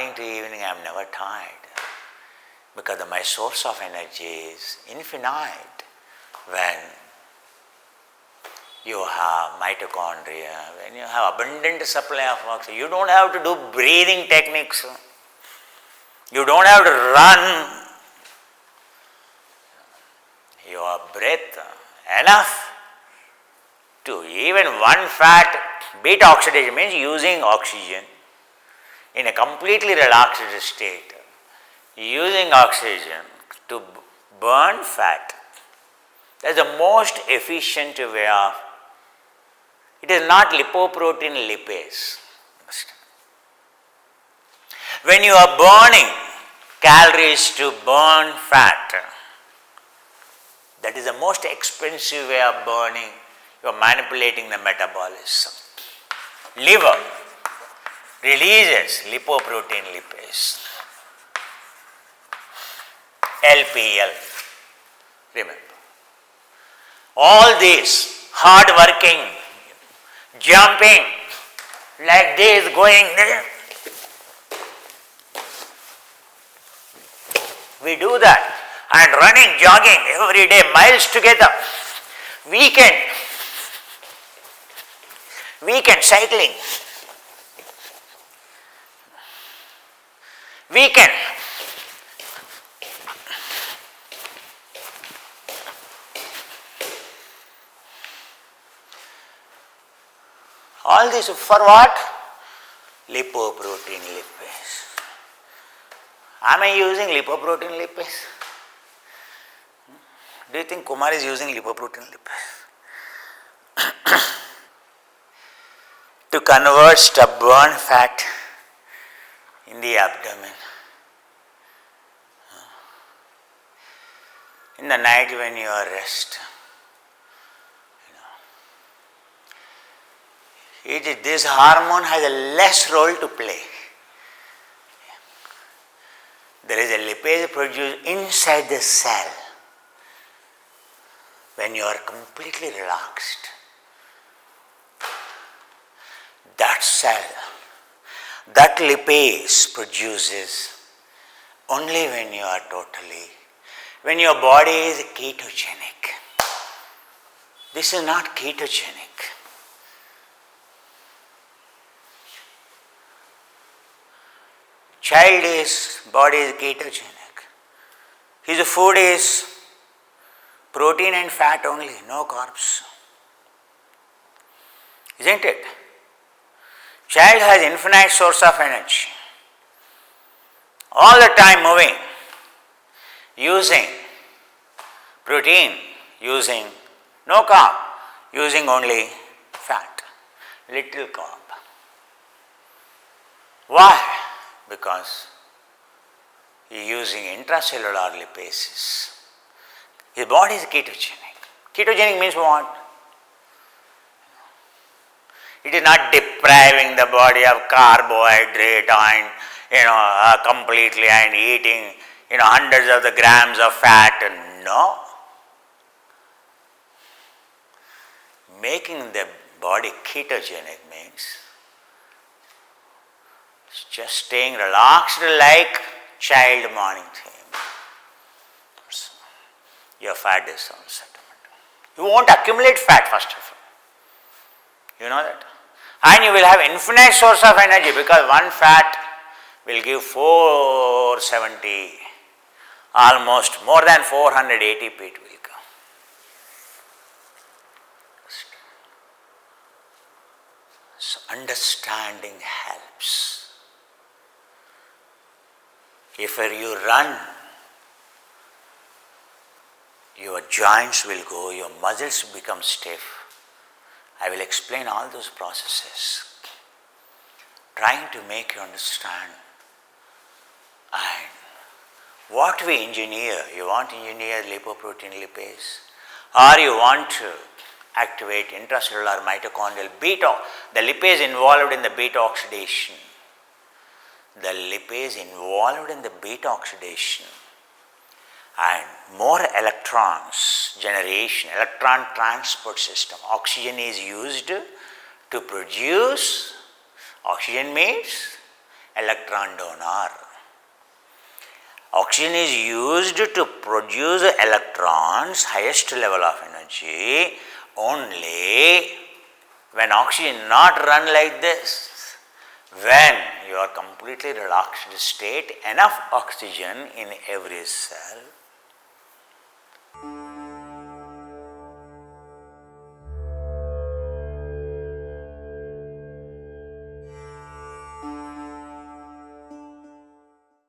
morning to evening I am never tired, because my source of energy is infinite. When you have mitochondria, when you have abundant supply of oxygen, you don't have to do breathing techniques. You don't have to run. Your breath enough to even one fat beta oxidation means using oxygen in a completely relaxed state, using oxygen to burn fat. That is the most efficient way of. It is not lipoprotein lipase. When you are burning calories to burn fat, that is the most expensive way of burning. You are manipulating the metabolism. Liver releases lipoprotein lipase, LPL. Remember, all this hard working, jumping like this, going there, we do that, and running, jogging every day, miles together, weekend cycling, weekend. All this for what? Lipoprotein lipase. Am I using lipoprotein lipase? Do you think Kumar is using lipoprotein lipase? To convert stubborn fat in the abdomen. In the night when you are rest, this hormone has a less role to play. There is a lipase produced inside the cell when you are completely relaxed. That cell, that lipase produces only when you are when your body is ketogenic. This is not ketogenic. Child's body is ketogenic. His food is protein and fat only, no carbs. Isn't it? Child has infinite source of energy. All the time moving, using protein, using no carb, using only fat, little carb. Why? Because he is using intracellular lipases. His body is ketogenic. Ketogenic means what? It is not depriving the body of carbohydrate and completely and eating hundreds of the grams of fat. No. Making the body ketogenic means just staying relaxed like child morning thing. Your fat is on settlement. You won't accumulate fat first of all. You know that? And you will have infinite source of energy, because one fat will give 470, almost more than 400 ATP it will come. So understanding helps. If you run, your joints will go, your muscles become stiff. I will explain all those processes, trying to make you understand. And what we engineer, you want to engineer lipoprotein lipase, or you want to activate intracellular mitochondrial beta, the lipase involved in the beta oxidation. The lipase involved in the beta oxidation and more electrons generation, electron transport system. Oxygen is used to produce, oxygen means electron donor. Oxygen is used to produce electrons, highest level of energy, only when oxygen not run like this. When you are completely relaxed state, enough oxygen in every cell.